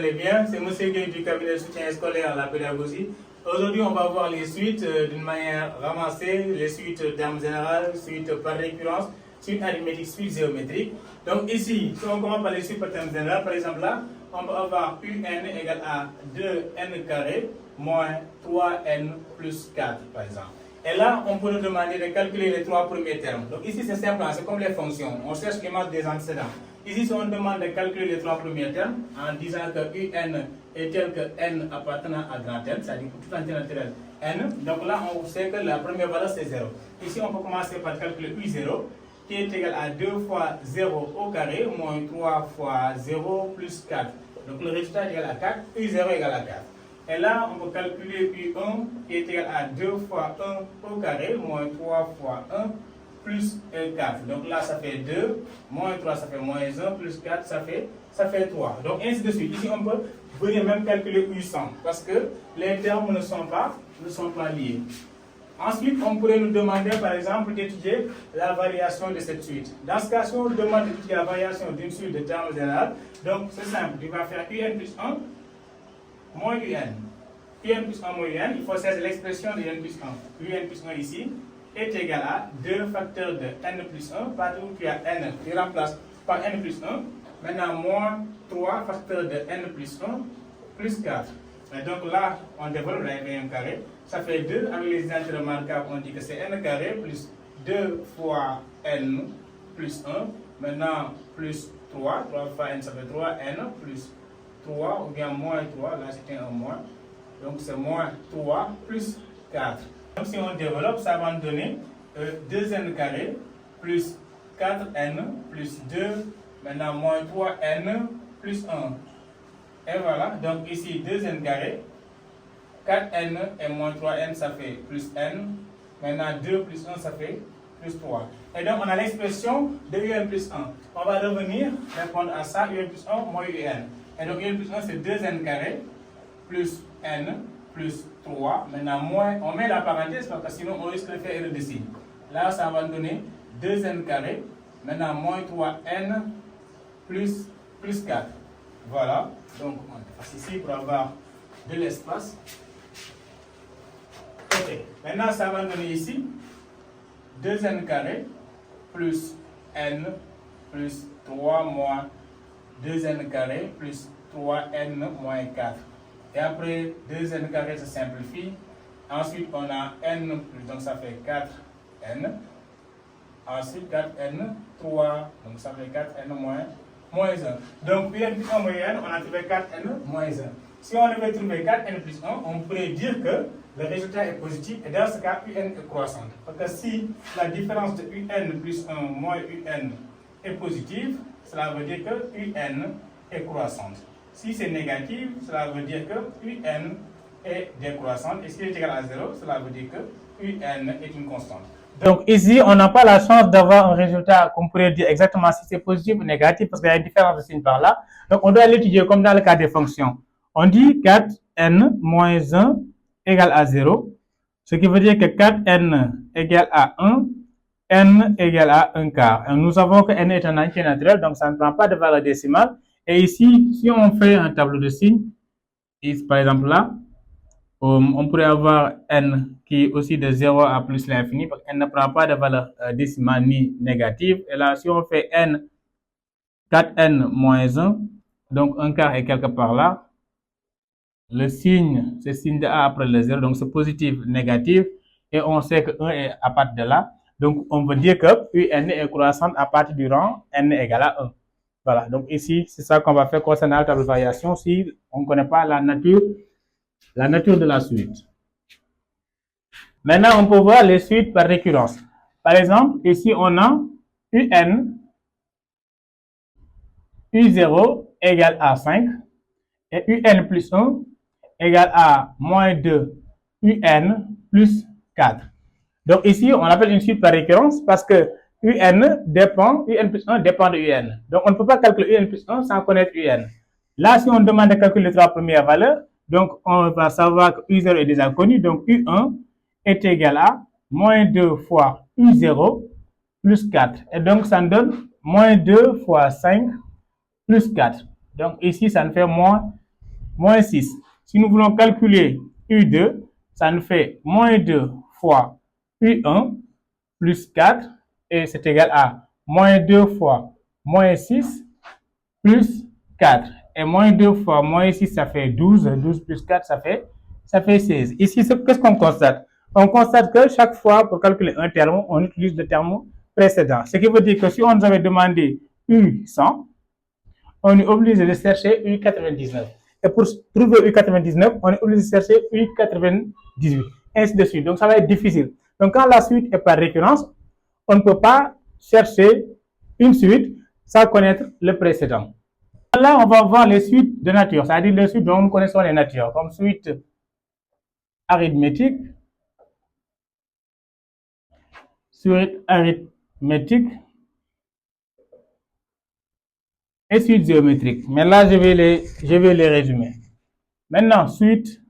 allez bien. C'est Monsieur Gueye du cabinet de soutien scolaire à la pédagogie. Aujourd'hui, on va voir les suites d'une manière ramassée, les suites termes général, suites par récurrence, suites arithmétiques, suites géométriques. Donc ici, si on commence par les suites par termes général, par exemple là, on peut avoir un égale à 2n carré moins 3n plus 4, par exemple. Et là, on peut nous demander de calculer les trois premiers termes. Donc ici, c'est simple, c'est comme les fonctions. On cherche les masses des antécédents. Ici, si on demande de calculer les trois premiers termes, en disant que un est tel que n appartenant à grand n, c'est-à-dire pour tout entier naturel n, donc là, on sait que la première valeur, c'est 0. Ici, on peut commencer par calculer u0, qui est égal à 2 fois 0 au carré, moins 3 fois 0 plus 4. Donc le résultat est égal à 4, u0 égale à 4. Et là, on peut calculer u1 qui est égal à 2 fois 1 au carré, moins 3 fois 1 plus 4. Donc là, ça fait 2, moins 3, ça fait moins 1, plus 4, ça fait 3. Donc ainsi de suite. Ici, on peut venir même calculer u100, parce que les termes ne sont pas liés. Ensuite, on pourrait nous demander, par exemple, d'étudier la variation de cette suite. Dans ce cas, si on nous demande d'étudier la variation d'une suite de termes généraux, donc c'est simple, tu vas faire un plus 1 moins un. Un plus 1 moins un, il faut chercher l'expression de n plus 1. Un plus 1 ici est égal à 2 facteurs de n plus 1, partout où tu as n, tu remplaces par n plus 1. Maintenant, moins 3 facteurs de n plus 1 plus 4. Et donc là, on développe la m carré. Ça fait 2, avec les identités remarquables, on dit que c'est n carré plus 2 fois n plus 1. Maintenant, plus 3 fois n, ça fait 3n plus 3, ou bien moins 3, là c'était un moins. Donc c'est moins 3 plus 4. Donc si on développe, ça va nous donner 2n carré plus 4n plus 2, maintenant moins 3n plus 1. Et voilà, donc ici 2n carré, 4n et moins 3n, ça fait plus n. Maintenant 2 plus 1, ça fait plus 3. Et donc on a l'expression de un plus 1. On va revenir répondre à ça, un plus 1 moins un. Et donc un plus 1, c'est 2n carré plus n plus 3. Maintenant moins, on met la parenthèse parce que sinon on risque de faire erreur de signe. Là, ça va nous donner 2n carré. Maintenant moins 3n plus 4. Voilà. Donc on passe ici pour avoir de l'espace. Ok. Maintenant, ça va nous donner ici 2n carré plus n plus 3 moins 2n carré plus 3n moins 4. Et après, 2n carré se simplifie. Ensuite, on a n plus, donc ça fait 4n. Ensuite, 4n, 3, donc ça fait 4n moins 1. Donc, un plus 1 moins 1, on a trouvé 4n moins 1. Si on devait trouver 4n plus 1, on pourrait dire que le résultat est positif. Et dans ce cas, un est croissante. Parce que si la différence de un plus 1 moins un est positive, cela veut dire que un est croissante. Si c'est négatif, cela veut dire que un est décroissante. Et si elle est égal à 0, cela veut dire que un est une constante. Donc ici, on n'a pas la chance d'avoir un résultat qu'on pourrait dire exactement si c'est positif ou négatif, parce qu'il y a une différence de signe par là. Donc on doit l'étudier comme dans le cas des fonctions. On dit 4n moins 1 égale à 0, ce qui veut dire que 4n égale à 1, n égale à 1 quart. Et nous savons que n est un entier naturel, donc ça ne prend pas de valeur décimale. Et ici, si on fait un tableau de signes, par exemple là, on pourrait avoir n qui est aussi de 0 à plus l'infini, parce que n ne prend pas de valeur décimale ni négative. Et là, si on fait n, 4n moins 1, donc 1 quart est quelque part là. Le signe, c'est signe de A après le 0, donc c'est positif, négatif. Et on sait que 1 est à partir de là. Donc on veut dire que un est croissante à partir du rang n égale à 1. Voilà, donc ici, c'est ça qu'on va faire concernant la table de variation si on ne connaît pas la nature de la suite. Maintenant, on peut voir les suites par récurrence. Par exemple, ici, on a un, u0 égale à 5, et un plus 1 égale à moins 2, un plus 4. Donc ici, on appelle une suite par récurrence parce que un plus 1 dépend de un. Donc on ne peut pas calculer un plus 1 sans connaître un. Là, si on demande de calculer les trois premières valeurs, donc on va savoir que u0 est déjà connu, donc u1 est égal à moins 2 fois u0 plus 4. Et donc ça nous donne moins 2 fois 5 plus 4. Donc ici, ça nous fait moins moins 6. Si nous voulons calculer U2, ça nous fait moins 2 fois U1 plus 4 et c'est égal à moins 2 fois moins 6 plus 4. Et moins 2 fois moins 6, ça fait 12. 12 plus 4, ça fait 16. Ici, qu'est-ce qu'on constate? On constate que chaque fois, pour calculer un terme, on utilise le terme précédent. Ce qui veut dire que si on nous avait demandé U100, on est obligé de chercher U99. Et pour trouver U99, on est obligé de chercher U98. Ainsi de suite. Donc, ça va être difficile. Donc, quand la suite est par récurrence, on ne peut pas chercher une suite sans connaître le précédent. Là, on va voir les suites de nature, c'est-à-dire les suites dont nous connaissons les natures, comme suite arithmétique, et suite géométrique. Mais là, je vais les résumer. Maintenant, suite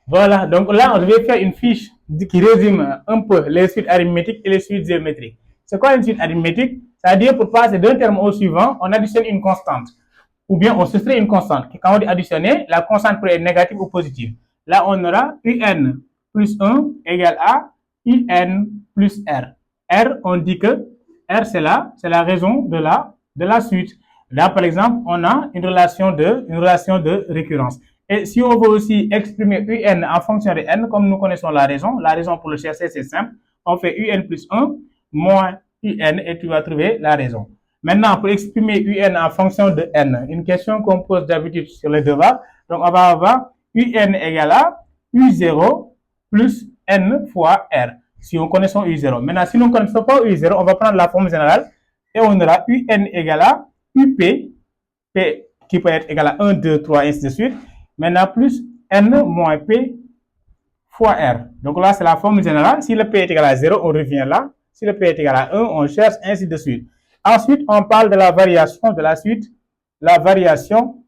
voilà, donc là, je vais faire une fiche qui résume un peu les suites arithmétiques et les suites géométriques. C'est quoi une suite arithmétique? C'est-à-dire pour passer d'un terme au suivant, on additionne une constante. Ou bien on soustrait une constante. Quand on dit additionner, la constante peut être négative ou positive. Là, on aura un plus 1 égale à un plus r. R, on dit que R, c'est la raison de la suite. Là, par exemple, on a une relation de récurrence. Et si on veut aussi exprimer un en fonction de n, comme nous connaissons la raison pour le chercher, c'est simple. On fait un plus 1 moins un et tu vas trouver la raison. Maintenant, pour exprimer un en fonction de n, une question qu'on pose d'habitude sur les devoirs, donc on va avoir un égale à u0 plus n fois r. Si on connaît u0. Maintenant, si nous ne connaissons pas u0, on va prendre la forme générale et on aura un égale à up, p qui peut être égal à 1, 2, 3, ainsi de suite. Maintenant, plus n moins p fois r. Donc là, c'est la forme générale. Si le p est égal à 0, on revient là. Si le p est égal à 1, on cherche, ainsi de suite. Ensuite, on parle de la variation de la suite. La variation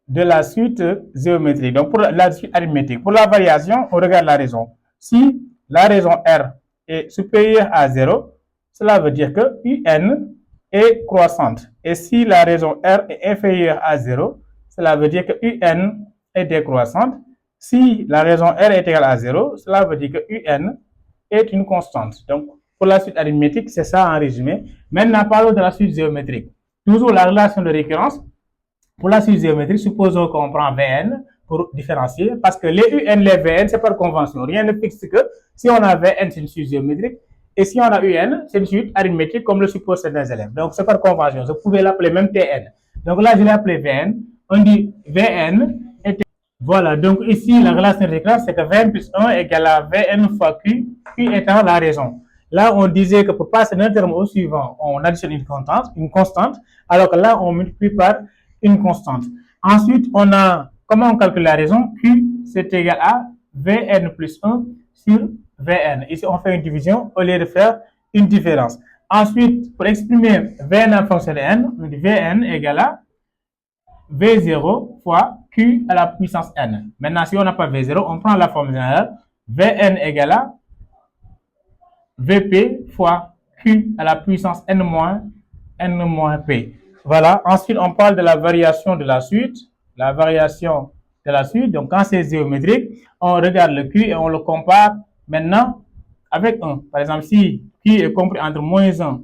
de la suite géométrique. Donc, pour la suite arithmétique. Pour la variation, on regarde la raison. Si la raison R est supérieure à 0, cela veut dire que un est croissante. Et si la raison R est inférieure à 0, cela veut dire que un est décroissante. Si la raison R est égale à 0, cela veut dire que un est une constante. Donc, pour la suite arithmétique, c'est ça en résumé. Maintenant, parlons de la suite géométrique. Toujours la relation de récurrence. Pour la suite géométrique, supposons qu'on prend Vn pour différencier, parce que les Un, les Vn, c'est par convention. Rien ne fixe que si on a Vn, c'est une suite géométrique, et si on a Un, c'est une suite arithmétique, comme le supposent certains élèves. Donc, c'est par convention. Vous pouvez l'appeler même Tn. Donc là, je l'ai appelé Vn. On dit Vn est... Voilà, donc ici, la relation de récurrence, c'est que Vn plus 1 égale à Vn fois Q, Q étant la raison. Là, on disait que pour passer d'un terme au suivant, on additionne une constante, alors que là, on multiplie par une constante. Ensuite, on a, comment on calcule la raison? Q, c'est égal à Vn plus 1 sur Vn. Ici, on fait une division au lieu de faire une différence. Ensuite, pour exprimer Vn en fonction de n, on dit Vn égale à V0 fois Q à la puissance n. Maintenant, si on n'a pas V0, on prend la forme générale. Vn égale à Vp fois Q à la puissance n moins p. Voilà. Ensuite, on parle de la variation de la suite. La variation de la suite. Donc, quand c'est géométrique, on regarde le Q et on le compare maintenant avec 1. Par exemple, si Q est compris entre moins 1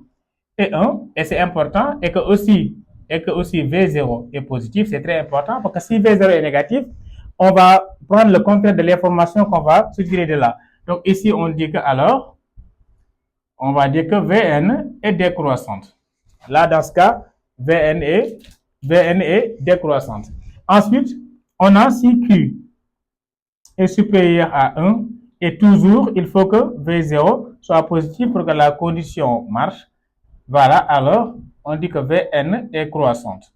et 1, et c'est important, et que aussi V0 est positif, c'est très important, parce que si V0 est négatif, on va prendre le contraire de l'information qu'on va soutirer de là. Donc, ici, on dit que alors, on va dire que Vn est décroissante. Là, dans ce cas, Vn est décroissante. Ensuite, on a si Q est supérieur à 1, et toujours, il faut que V0 soit positif pour que la condition marche. Voilà, alors, on dit que Vn est croissante.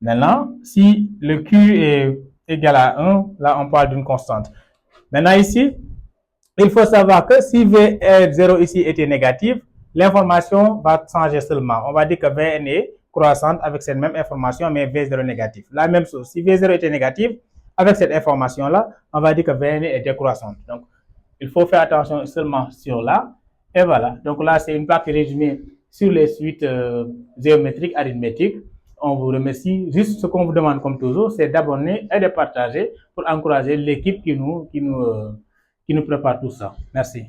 Maintenant, si le Q est égal à 1, là, on parle d'une constante. Maintenant, ici, il faut savoir que si V0 ici était négatif, l'information va changer seulement. On va dire que Vn est croissante avec cette même information, mais V0 négatif. La même chose, si V0 était négatif, avec cette information-là, on va dire que Vn est décroissante. Donc, il faut faire attention seulement sur là. Et voilà. Donc là, c'est une partie résumée sur les suites géométriques, arithmétiques. On vous remercie. Juste ce qu'on vous demande, comme toujours, c'est d'abonner et de partager pour encourager l'équipe qui nous prépare tout ça. Merci.